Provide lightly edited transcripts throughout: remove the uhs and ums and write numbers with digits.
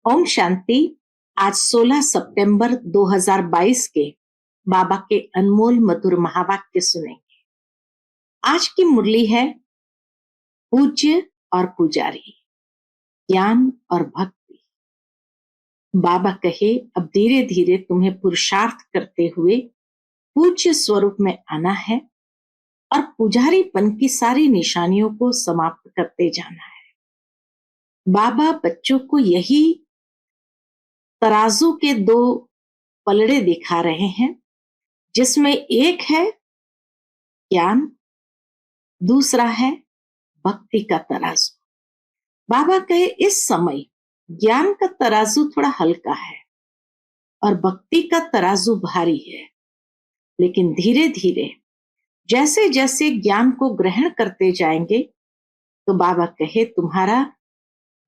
ओम शांति। आज 16 सितंबर 2022 के बाबा के अनमोल मधुर महावाक्य सुनेंगे। आज की मुरली है पूज्य और पुजारी, ज्ञान और भक्ति। बाबा कहे, अब धीरे धीरे तुम्हें पुरुषार्थ करते हुए पूज्य स्वरूप में आना है और पुजारीपन की सारी निशानियों को समाप्त करते जाना है। बाबा बच्चों को यही तराजू के दो पलड़े दिखा रहे हैं, जिसमें एक है ज्ञान, दूसरा है भक्ति का तराजू। बाबा कहे इस समय ज्ञान का तराजू थोड़ा हल्का है और भक्ति का तराजू भारी है, लेकिन धीरे धीरे जैसे जैसे ज्ञान को ग्रहण करते जाएंगे तो बाबा कहे तुम्हारा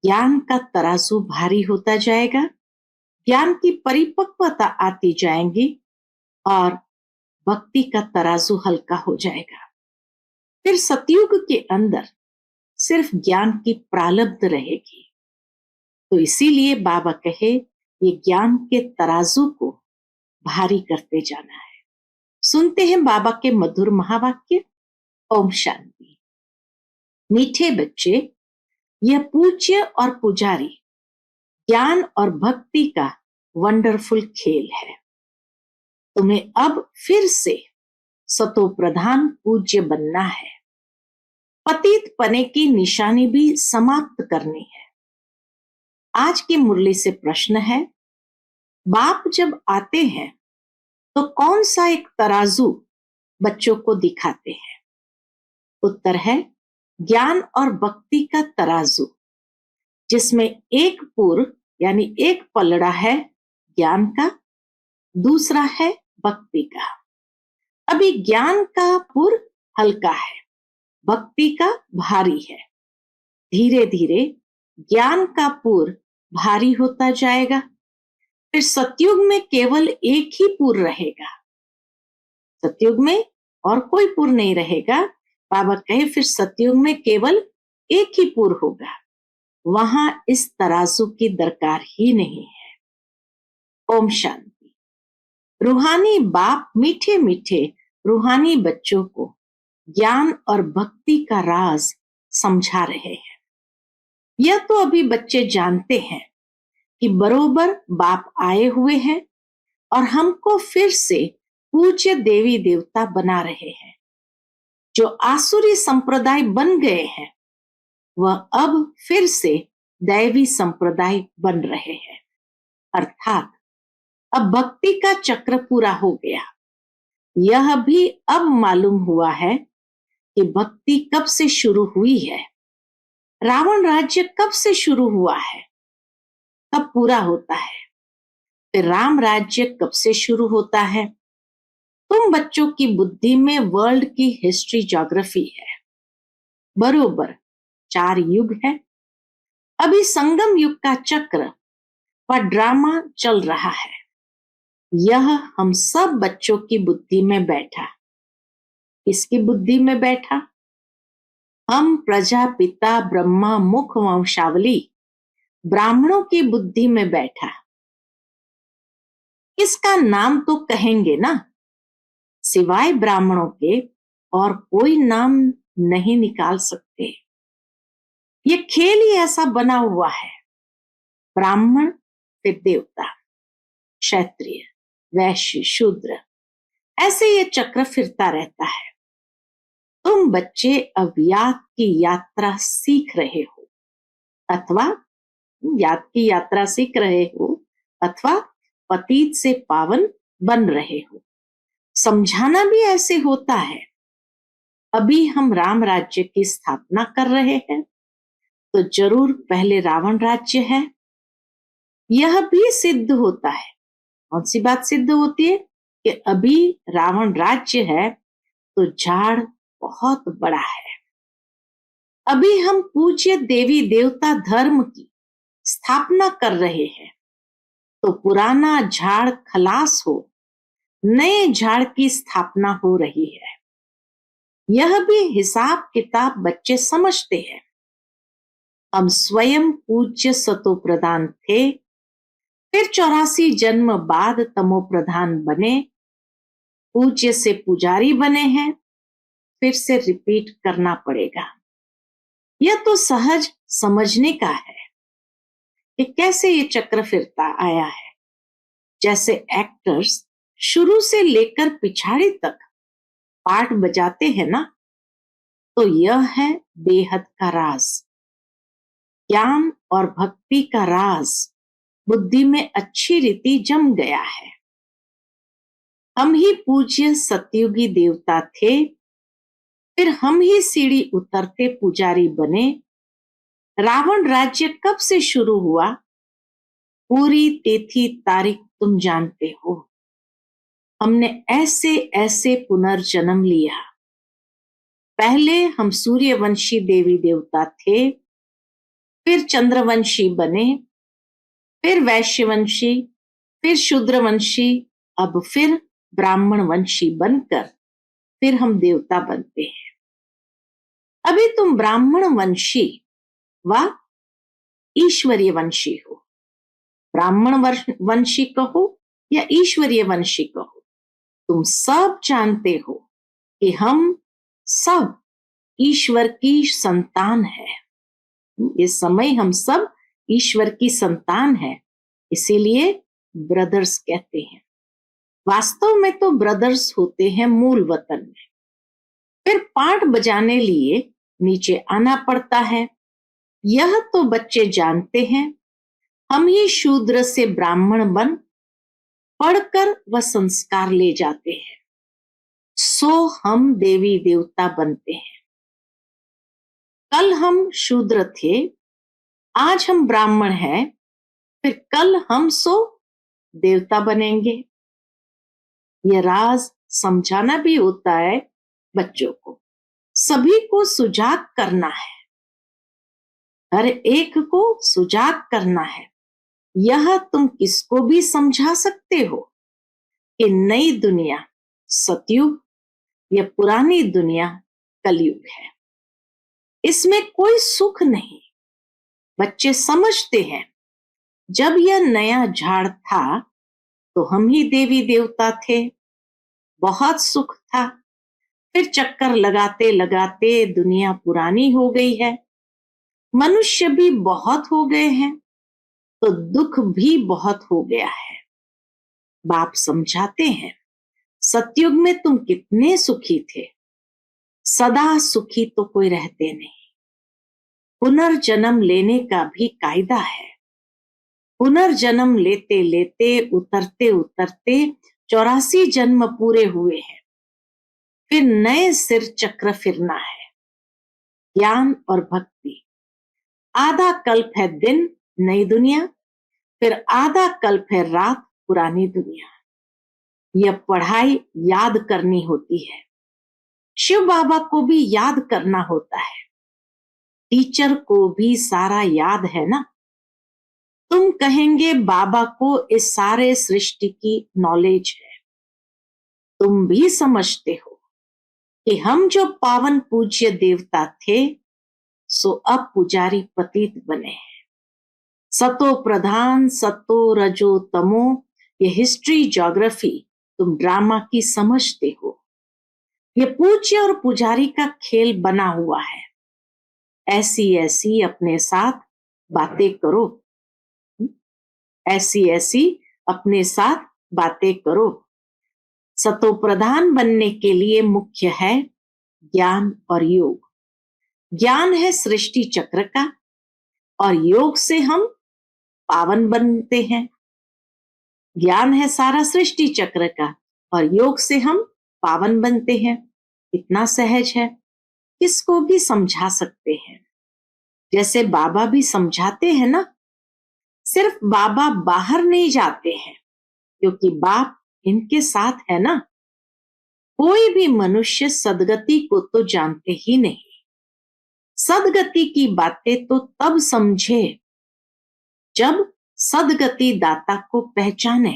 ज्ञान का तराजू भारी होता जाएगा, ज्ञान की परिपक्वता आती जाएंगी और भक्ति का तराजू हल्का हो जाएगा। फिर सतयुग के अंदर सिर्फ ज्ञान की प्रालब्ध रहेगी। तो इसीलिए बाबा कहे ये ज्ञान के तराजू को भारी करते जाना है। सुनते हैं बाबा के मधुर महावाक्य। ओम शांति। मीठे बच्चे, यह पूज्य और पुजारी, ज्ञान और भक्ति का वंडरफुल खेल है। तुम्हें अब फिर से सतो प्रधान पूज्य बनना है। पतित पने की निशानी भी समाप्त करनी है। आज की मुरली से प्रश्न है, बाप जब आते हैं तो कौन सा एक तराजू बच्चों को दिखाते हैं? उत्तर है ज्ञान और भक्ति का तराजू, जिसमें एक पुर यानी एक पलड़ा है ज्ञान का, दूसरा है भक्ति का। अभी ज्ञान का पुर हल्का है, भक्ति का भारी है। धीरे धीरे ज्ञान का पुर भारी होता जाएगा। फिर सतयुग में केवल एक ही पुर रहेगा, सतयुग में और कोई पुर नहीं रहेगा। बाबा कहे फिर सतयुग में केवल एक ही पुर होगा, वहां इस तराजू की दरकार ही नहीं है। ओम शांति। रूहानी बाप मीठे मीठे रूहानी बच्चों को ज्ञान और भक्ति का राज समझा रहे हैं। यह तो अभी बच्चे जानते हैं कि बरोबर बाप आए हुए हैं और हमको फिर से पूज्य देवी देवता बना रहे हैं। जो आसुरी संप्रदाय बन गए हैं वह अब फिर से दैवी संप्रदाय बन रहे हैं, अर्थात अब भक्ति का चक्र पूरा हो गया। यह भी अब मालूम हुआ है कि भक्ति कब से शुरू हुई है, रावण राज्य कब से शुरू हुआ है, कब पूरा होता है, फिर राम राज्य कब से शुरू होता है। तुम बच्चों की बुद्धि में वर्ल्ड की हिस्ट्री ज्योग्राफी है, बरोबर 4 युग है। अभी संगम युग का चक्र व ड्रामा चल रहा है। यह हम सब बच्चों की बुद्धि में बैठा। किसकी बुद्धि में बैठा? हम प्रजापिता ब्रह्मा मुख वंशावली ब्राह्मणों की बुद्धि में बैठा। इसका नाम तो कहेंगे ना, सिवाय ब्राह्मणों के और कोई नाम नहीं निकाल सकते। ये खेल ही ऐसा बना हुआ है। ब्राह्मण फिर देवता, क्षत्रिय, वैश्य, शूद्र, ऐसे ये चक्र फिरता रहता है। तुम बच्चे अब याद की यात्रा सीख रहे हो, अथवा याद की यात्रा सीख रहे हो, अथवा पतित से पावन बन रहे हो। समझाना भी ऐसे होता है। अभी हम राम राज्य की स्थापना कर रहे हैं तो जरूर पहले रावण राज्य है। यह भी सिद्ध होता है। कौन सी बात सिद्ध होती है? कि अभी रावण राज्य है तो झाड़ बहुत बड़ा है। अभी हम पूज्य देवी देवता धर्म की स्थापना कर रहे हैं तो पुराना झाड़ खलास हो, नए झाड़ की स्थापना हो रही है। यह भी हिसाब किताब बच्चे समझते हैं। हम स्वयं पूज्य सतो प्रधान थे फिर 84 जन्म बाद तमो प्रधान बने, पूज्य से पुजारी बने हैं, फिर से रिपीट करना पड़ेगा। यह तो सहज समझने का है कि कैसे ये चक्र फिरता आया है। जैसे एक्टर्स शुरू से लेकर पिछाड़ी तक पार्ट बजाते हैं ना, तो यह है बेहद का राज। ज्ञान और भक्ति का राज बुद्धि में अच्छी रीति जम गया है। हम ही पूज्य सतयुगी देवता थे, फिर हम ही सीढ़ी उतरते पुजारी बने। रावण राज्य कब से शुरू हुआ, पूरी तिथि तारीख तुम जानते हो। हमने ऐसे ऐसे पुनर्जन्म लिया। पहले हम सूर्यवंशी देवी देवता थे, फिर चंद्रवंशी बने, फिर वैश्यवंशी, फिर शूद्रवंशी, अब फिर ब्राह्मण वंशी बनकर फिर हम देवता बनते हैं। अभी तुम ब्राह्मण वंशी व ईश्वरीय वंशी हो। ब्राह्मण वंशी कहो या ईश्वरीय वंशी कहो, तुम सब जानते हो कि हम सब ईश्वर की संतान है। इस समय हम सब ईश्वर की संतान है, इसीलिए ब्रदर्स कहते हैं। वास्तव में तो ब्रदर्स होते हैं मूल वतन में। फिर पाठ बजाने लिए नीचे आना पड़ता है। यह तो बच्चे जानते हैं। हम ही शूद्र से ब्राह्मण बन पढ़कर व संस्कार ले जाते हैं, सो हम देवी देवता बनते हैं। कल हम शूद्र थे, आज हम ब्राह्मण हैं, फिर कल हम सो देवता बनेंगे। यह राज समझाना भी होता है बच्चों को। सभी को सुजाग करना है, हर एक को सुजाग करना है। यह तुम किसको भी समझा सकते हो कि नई दुनिया सतयुग या पुरानी दुनिया कलयुग है। इसमें कोई सुख नहीं। बच्चे समझते हैं जब यह नया झाड़ था तो हम ही देवी देवता थे, बहुत सुख था। फिर चक्कर लगाते लगाते दुनिया पुरानी हो गई है, मनुष्य भी बहुत हो गए हैं, तो दुख भी बहुत हो गया है। बाप समझाते हैं, सतयुग में तुम कितने सुखी थे, सदा सुखी तो कोई रहते नहीं। पुनर्जन्म लेने का भी कायदा है। पुनर्जन्म लेते लेते उतरते उतरते 84 जन्म पूरे हुए हैं, फिर नए सिर चक्र फिरना है। ज्ञान और भक्ति, आधा कल्प है दिन नई दुनिया, फिर आधा कल्प है रात पुरानी दुनिया। यह पढ़ाई याद करनी होती है। शिव बाबा को भी याद करना होता है, टीचर को भी सारा याद है ना। तुम कहेंगे बाबा को इस सारे सृष्टि की नॉलेज है। तुम भी समझते हो कि हम जो पावन पूज्य देवता थे, सो अब पुजारी पतित बने हैं। सतो प्रधान सतो रजो तमो, ये हिस्ट्री ज्योग्राफी तुम ड्रामा की समझते हो। ये पूज्य और पुजारी का खेल बना हुआ है। ऐसी ऐसी अपने साथ बातें करो, ऐसी ऐसी अपने साथ बातें करो। सतो प्रधान बनने के लिए मुख्य है ज्ञान और योग। ज्ञान है सृष्टि चक्र का, और योग से हम पावन बनते हैं। ज्ञान है सारा सृष्टि चक्र का, और योग से हम पावन बनते हैं। इतना सहज है, किसको भी समझा सकते हैं। जैसे बाबा भी समझाते हैं ना। सिर्फ बाबा बाहर नहीं जाते हैं, क्योंकि बाप इनके साथ है ना। कोई भी मनुष्य सदगति को तो जानते ही नहीं। सदगति की बातें तो तब समझे जब सदगति दाता को पहचाने।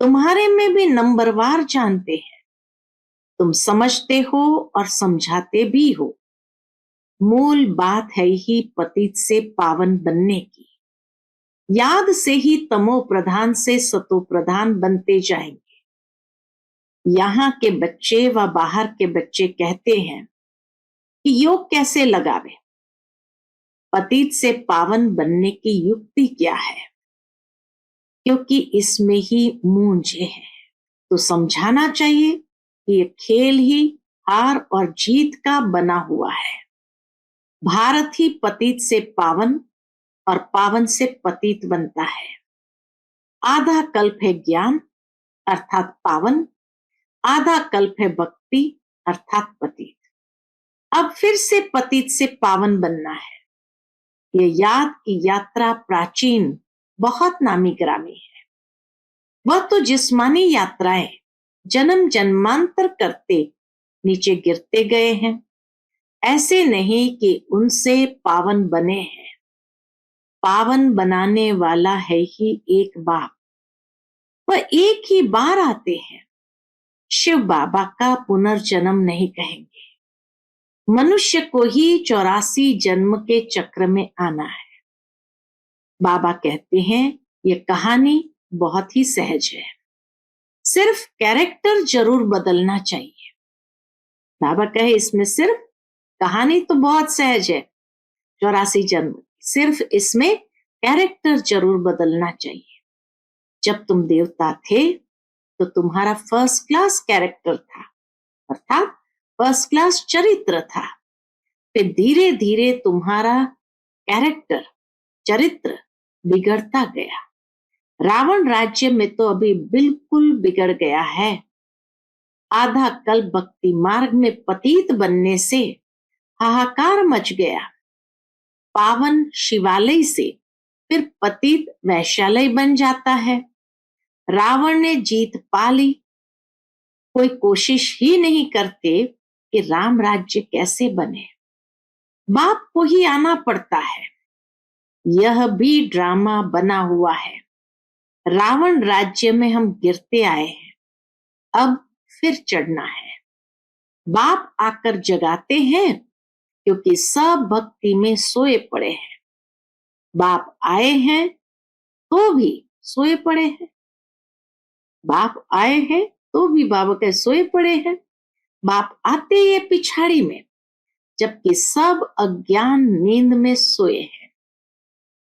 तुम्हारे में भी नंबरवार जानते हैं, तुम समझते हो और समझाते भी हो। मूल बात है ही पतित से पावन बनने की। याद से ही तमो प्रधान से सतो प्रधान बनते जाएंगे। यहाँ के बच्चे व बाहर के बच्चे कहते हैं कि योग कैसे लगावे, पतित से पावन बनने की युक्ति क्या है, क्योंकि इसमें ही मूंझे है। तो समझाना चाहिए कि ये खेल ही हार और जीत का बना हुआ है। भारत ही पतित से पावन और पावन से पतित बनता है। आधा कल्प है ज्ञान अर्थात पावन, आधा कल्प है भक्ति अर्थात पतित। अब फिर से पतित से पावन बनना है। ये याद की यात्रा प्राचीन बहुत नामी ग्रामी है। वह तो जिस्मानी यात्राएं जन्म जन्मांतर करते नीचे गिरते गए हैं, ऐसे नहीं कि उनसे पावन बने हैं। पावन बनाने वाला है ही एक बाप, वह एक ही बार आते हैं। शिव बाबा का पुनर्जन्म नहीं कहेंगे। मनुष्य को ही 84 जन्म के चक्र में आना है। बाबा कहते हैं ये कहानी बहुत ही सहज है, सिर्फ कैरेक्टर जरूर बदलना चाहिए। बाबा कहे इसमें सिर्फ कहानी तो बहुत सहज है, 84 जन्म, सिर्फ इसमें कैरेक्टर जरूर बदलना चाहिए। जब तुम देवता थे तो तुम्हारा फर्स्ट क्लास कैरेक्टर था, अर्थात फर्स्ट क्लास चरित्र था। फिर धीरे धीरे तुम्हारा कैरेक्टर, चरित्र बिगड़ता गया। रावण राज्य में तो अभी बिल्कुल बिगड़ गया है। आधा कल्प भक्ति मार्ग में पतित बनने से हाहाकार मच गया। पावन शिवालय से फिर पतित वैश्यालय बन जाता है। रावण ने जीत पा ली। कोई कोशिश ही नहीं करते कि राम राज्य कैसे बने, बाप को ही आना पड़ता है। यह भी ड्रामा बना हुआ है। रावण राज्य में हम गिरते आए हैं, अब फिर चढ़ना है। बाप आकर जगाते हैं क्योंकि सब भक्ति में सोए पड़े हैं। बाप आए हैं तो भी सोए पड़े हैं। बाप आए हैं तो भी बाबा के सोए पड़े हैं। बाप आते ये पिछाड़ी में, जबकि सब अज्ञान नींद में सोए हैं।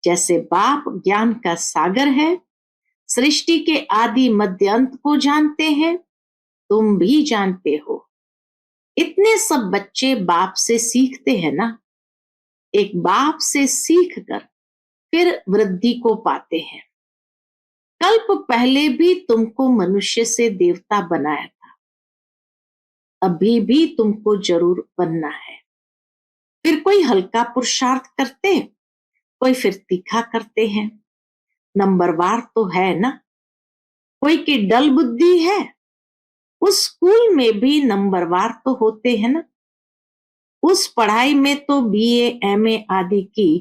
जैसे बाप ज्ञान का सागर है, सृष्टि के आदि मध्य अंत को जानते हैं, तुम भी जानते हो। इतने सब बच्चे बाप से सीखते हैं ना। एक बाप से सीख कर फिर वृद्धि को पाते हैं। कल्प पहले भी तुमको मनुष्य से देवता बनाया था, अभी भी तुमको जरूर बनना है। फिर कोई हल्का पुरुषार्थ करते, कोई फिर तीखा करते हैं। नंबरवार तो है ना। कोई की डल बुद्धि है, उस स्कूल में भी नंबरवार तो होते हैं ना। उस पढ़ाई में तो बीए एमए आदि की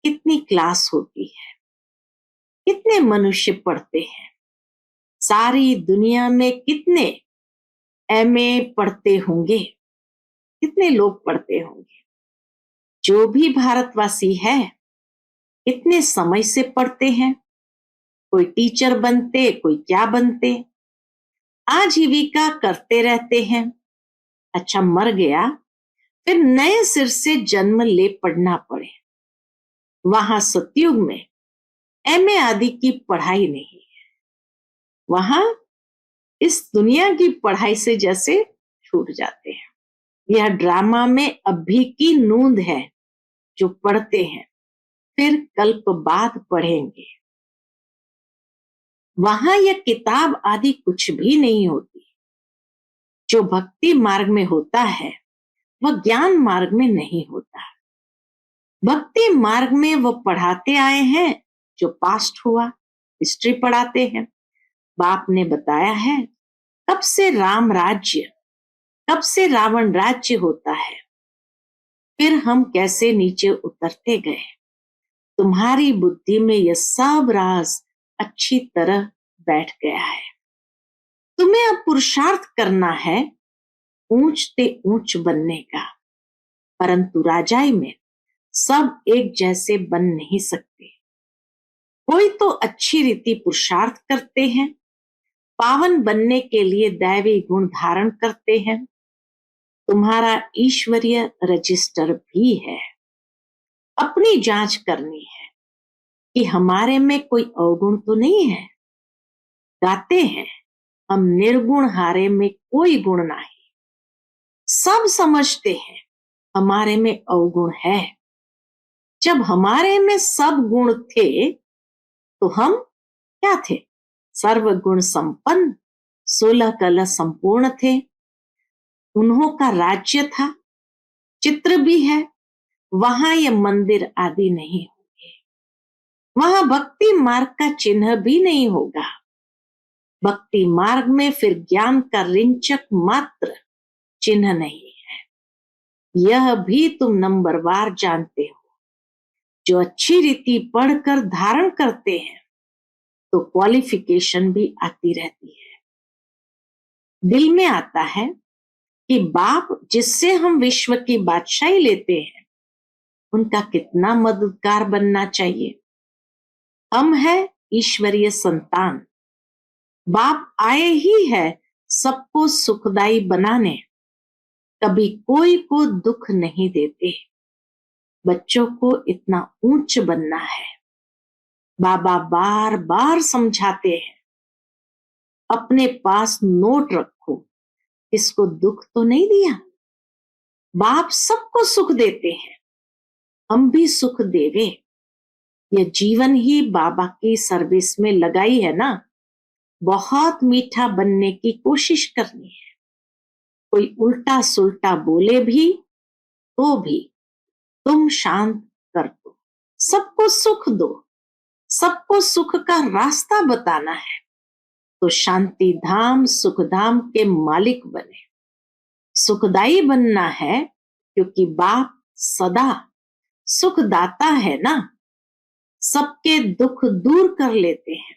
कितनी क्लास होती है, कितने मनुष्य पढ़ते हैं। सारी दुनिया में कितने एमए पढ़ते होंगे, कितने लोग पढ़ते होंगे। जो भी भारतवासी है कितने समय से पढ़ते हैं। कोई टीचर बनते, कोई क्या बनते, आजीविका करते रहते हैं। अच्छा मर गया, फिर नए सिर से जन्म ले पढ़ना पड़े। वहां सतयुग में एमए आदि की पढ़ाई नहीं है। वहां इस दुनिया की पढ़ाई से जैसे छूट जाते हैं। यह ड्रामा में अभी की नूंद है जो पढ़ते हैं, फिर कल्प बाद पढ़ेंगे। वहां यह किताब आदि कुछ भी नहीं होती। जो भक्ति मार्ग में होता है वह ज्ञान मार्ग में नहीं होता। भक्ति मार्ग में वो पढ़ाते आए हैं जो पास्ट हुआ, हिस्ट्री पढ़ाते हैं। बाप ने बताया है कब से राम राज्य, कब से रावण राज्य होता है, फिर हम कैसे नीचे उतरते गए। तुम्हारी बुद्धि में यह सब राज अच्छी तरह बैठ गया है। तुम्हें अब पुरुषार्थ करना है ऊंचते ऊंच बनने का, परंतु राजाई में सब एक जैसे बन नहीं सकते। कोई तो अच्छी रीति पुरुषार्थ करते हैं, पावन बनने के लिए दैवी गुण धारण करते हैं। तुम्हारा ईश्वरीय रजिस्टर भी है। अपनी जांच करनी है कि हमारे में कोई अवगुण तो नहीं है। गाते हैं हम निर्गुण हारे में कोई गुण नहीं। सब समझते हैं हमारे में अवगुण है। जब हमारे में सब गुण थे तो हम क्या थे? सर्वगुण संपन्न, 16 कला संपूर्ण थे। उन्हों का राज्य था, चित्र भी है। वहां ये मंदिर आदि नहीं होंगे, वहां भक्ति मार्ग का चिन्ह भी नहीं होगा। भक्ति मार्ग में फिर ज्ञान का रिंचक मात्र चिन्ह नहीं है। यह भी तुम नंबरवार जानते हो। जो अच्छी रीति पढ़कर धारण करते हैं तो क्वालिफिकेशन भी आती रहती है। दिल में आता है कि बाप जिससे हम विश्व की बादशाही लेते हैं उनका कितना मददगार बनना चाहिए। हम है ईश्वरीय संतान। बाप आए ही है सबको सुखदाई बनाने, कभी कोई को दुख नहीं देते। बच्चों को इतना ऊंच बनना है। बाबा बार बार समझाते हैं, अपने पास नोट रखो, इसको दुख तो नहीं दिया। बाप सबको सुख देते हैं, हम भी सुख देवे। ये जीवन ही बाबा की सर्विस में लगाई है ना। बहुत मीठा बनने की कोशिश करनी है। कोई उल्टा सुल्टा बोले भी तो भी तुम शांत कर दो, सबको सुख दो। सबको सुख का रास्ता बताना है तो शांति धाम सुख धाम के मालिक बने। सुखदाई बनना है क्योंकि बाप सदा सुखदाता है ना। सबके दुख दूर कर लेते हैं।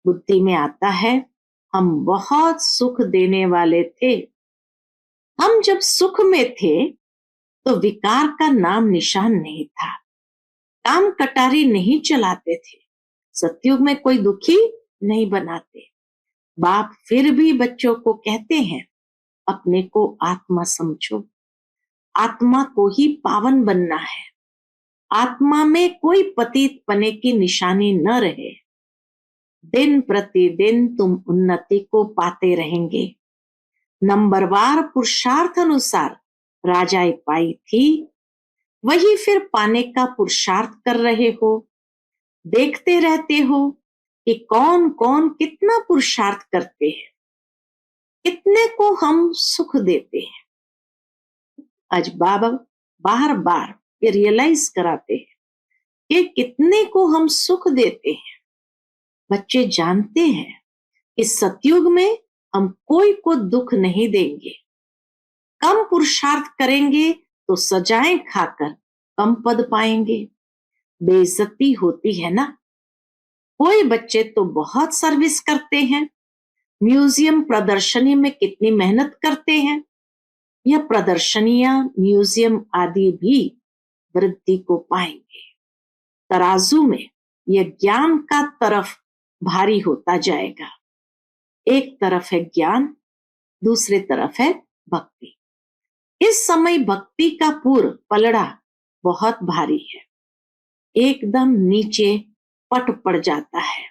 बुद्धि में आता है हम बहुत सुख देने वाले थे। हम जब सुख में थे तो विकार का नाम निशान नहीं था। काम कटारी नहीं चलाते थे। सतयुग में कोई दुखी नहीं बनाते। बाप फिर भी बच्चों को कहते हैं अपने को आत्मा समझो। आत्मा को ही पावन बनना है। आत्मा में कोई पतित पने की निशानी न रहे। दिन प्रतिदिन तुम उन्नति को पाते रहेंगे। नंबरवार पुरुषार्थ अनुसार राजाएं पाई थी, वही फिर पाने का पुरुषार्थ कर रहे हो। देखते रहते हो कि कौन कौन कितना पुरुषार्थ करते हैं, कितने को हम सुख देते हैं। आज बाबा बार बार ये रियलाइज कराते हैं कि कितने को हम सुख देते हैं। बच्चे जानते हैं इस सतयुग में हम कोई को दुख नहीं देंगे। कम पुरुषार्थ करेंगे तो सजाएं खाकर कम पद पाएंगे। बेइज्जती होती है ना। कोई बच्चे तो बहुत सर्विस करते हैं, म्यूजियम प्रदर्शनी में कितनी मेहनत करते हैं। यह प्रदर्शनियां म्यूजियम आदि भी वृद्धि को पाएंगे। तराजू में यह ज्ञान का तरफ भारी होता जाएगा। एक तरफ है ज्ञान, दूसरी तरफ है भक्ति। इस समय भक्ति का पूर्व पलड़ा बहुत भारी है, एकदम नीचे पट पड़ जाता है।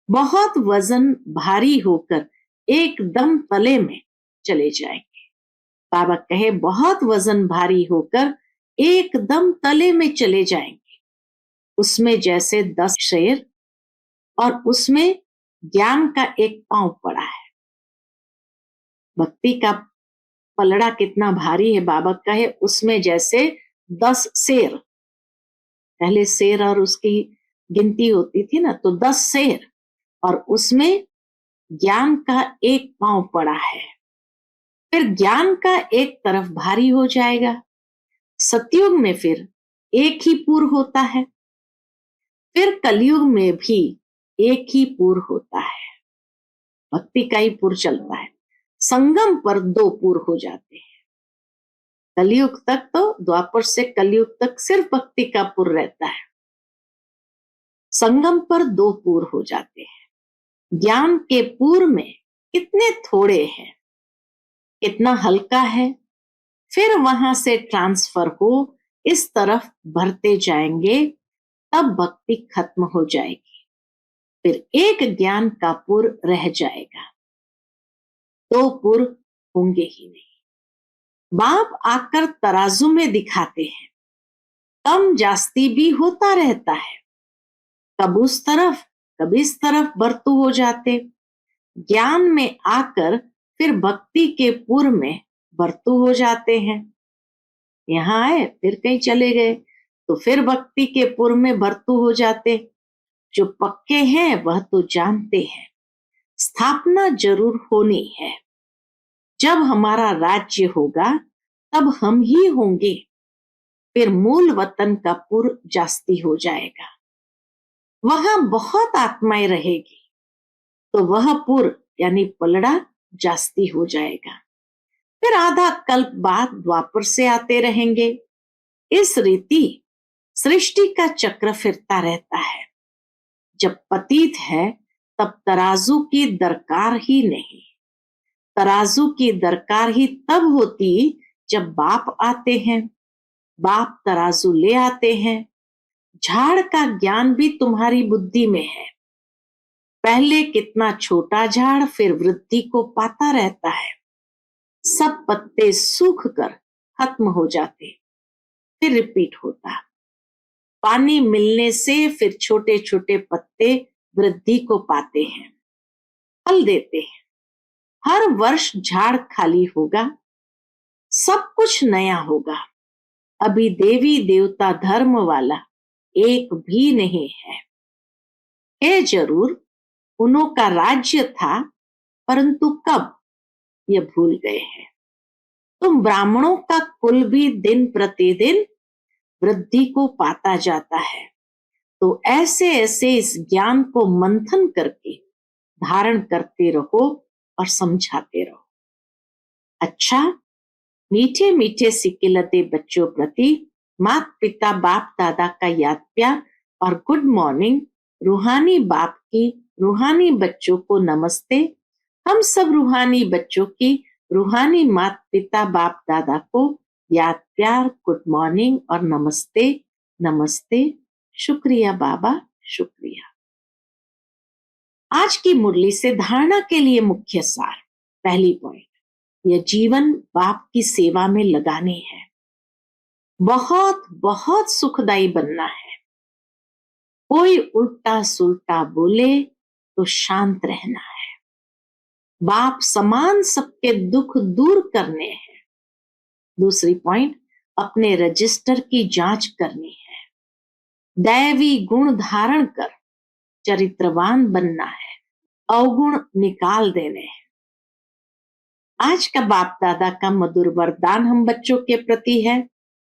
बहुत वजन भारी होकर एकदम तले में चले जाएंगे। बाबा कहे बहुत वजन भारी होकर एकदम तले में चले जाएंगे। उसमें जैसे 10 शेर और उसमें ज्ञान का एक पांव पड़ा है। भक्ति का पलड़ा कितना भारी है। बाबा कहे उसमें जैसे 10 शेर, पहले शेर और उसकी गिनती होती थी ना, तो 10 शेर और उसमें ज्ञान का एक पांव पड़ा है। फिर ज्ञान का एक तरफ भारी हो जाएगा। सतयुग में फिर एक ही पुर होता है, फिर कलयुग में भी एक ही पुर होता है। भक्ति का ही पुर चलता है। संगम पर 2 पुर हो जाते हैं। कलयुग तक तो, द्वापर से कलयुग तक सिर्फ भक्ति का पुर रहता है। संगम पर दो पूर हो जाते हैं। ज्ञान के पूर में कितने थोड़े हैं, कितना हल्का है, फिर वहां से ट्रांसफर हो इस तरफ भरते जाएंगे, तब भक्ति खत्म हो जाएगी। फिर एक ज्ञान का पुर रह जाएगा, दो पुर होंगे ही नहीं। बाप आकर तराजू में दिखाते हैं, कम जास्ती भी होता रहता है, कब उस तरफ कब इस तरफ बर्तू हो जाते। ज्ञान में आकर फिर भक्ति के पुर में बर्तू हो जाते हैं। यहाँ आए फिर कहीं चले गए तो फिर भक्ति के पुर में बर्तू हो जाते। जो पक्के हैं वह तो जानते हैं, स्थापना जरूर होनी है। जब हमारा राज्य होगा तब हम ही होंगे, फिर मूल वतन का पुर जास्ती हो जाएगा। वहां बहुत आत्माएं रहेगी तो वह पुर यानी पलड़ा जास्ती हो जाएगा। फिर आधा कल्प बाद द्वापर से आते रहेंगे। इस रीति सृष्टि का चक्र फिरता रहता है। जब पतित है तब तराजू की दरकार ही नहीं। तराजू की दरकार ही तब होती जब बाप आते हैं। बाप तराजू ले आते हैं। झाड़ का ज्ञान भी तुम्हारी बुद्धि में है। पहले कितना छोटा झाड़ फिर वृद्धि को पाता रहता है। सब पत्ते सूख कर खत्म हो जाते, फिर रिपीट होता। पानी मिलने से फिर छोटे छोटे पत्ते वृद्धि को पाते हैं, फल देते हैं। हर वर्ष झाड़ खाली होगा, सब कुछ नया होगा। अभी देवी देवता धर्म वाला एक भी नहीं है जरूर, उन्हों का राज्य था, परंतु कब ये भूल गए हैं। तुम ब्राह्मणों का कुल भी दिन प्रतिदिन वृद्धि को पाता जाता है। तो ऐसे ऐसे इस ज्ञान को मंथन करके धारण करते रहो और समझाते रहो। अच्छा, मीठे मीठे सिकिलते बच्चों प्रति माता पिता बाप दादा का याद प्यार और गुड मॉर्निंग। रूहानी बाप की रूहानी बच्चों को नमस्ते। हम सब रूहानी बच्चों की रूहानी माता पिता बाप दादा को याद प्यार, गुड मॉर्निंग और नमस्ते। नमस्ते, शुक्रिया बाबा, शुक्रिया। आज की मुरली से धारणा के लिए मुख्य सार। पहली पॉइंट, यह जीवन बाप की सेवा में लगाने है। बहुत बहुत सुखदाई बनना है। कोई उल्टा सुल्टा बोले तो शांत रहना है। बाप समान सबके दुख दूर करने हैं। दूसरी पॉइंट, अपने रजिस्टर की जांच करनी है। दैवी गुण धारण कर चरित्रवान बनना है, अवगुण निकाल देने हैं। आज का बाप दादा का मधुर वरदान हम बच्चों के प्रति है।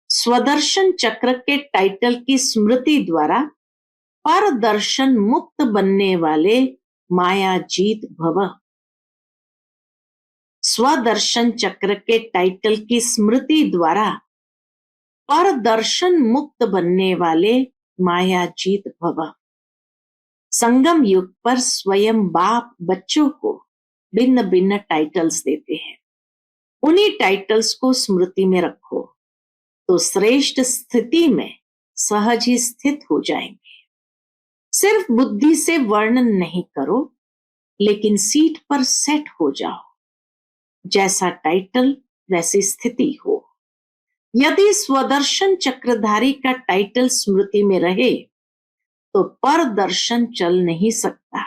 स्वदर्शन चक्र के टाइटल की स्मृति द्वारा परदर्शन मुक्त बनने वाले माया जीत भव। स्वदर्शन चक्र के टाइटल की स्मृति द्वारा परदर्शन मुक्त बनने वाले माया जीत भव। संगम युग पर स्वयं बाप बच्चों को भिन्न भिन्न टाइटल्स देते हैं। उन्हीं टाइटल्स को स्मृति में रखो तो श्रेष्ठ स्थिति में सहज ही स्थित हो जाएंगे। सिर्फ बुद्धि से वर्णन नहीं करो, लेकिन सीट पर सेट हो जाओ। जैसा टाइटल वैसी स्थिति हो। यदि स्वदर्शन चक्रधारी का टाइटल स्मृति में रहे तो परदर्शन चल नहीं सकता।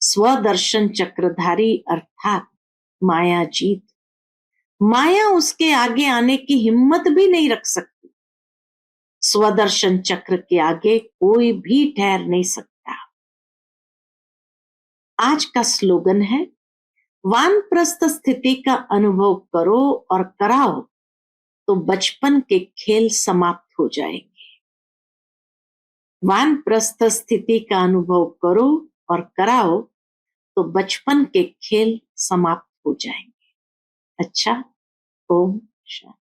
स्वदर्शन चक्रधारी अर्थात माया जीत। माया उसके आगे आने की हिम्मत भी नहीं रख सकती। स्वदर्शन चक्र के आगे कोई भी ठहर नहीं सकता। आज का स्लोगन है, वानप्रस्थ स्थिति का अनुभव करो और कराओ तो बचपन के खेल समाप्त हो जाएंगे। वानप्रस्थ स्थिति का अनुभव करो और कराओ तो बचपन के खेल समाप्त हो जाएंगे। अच्छा, ओम शांति।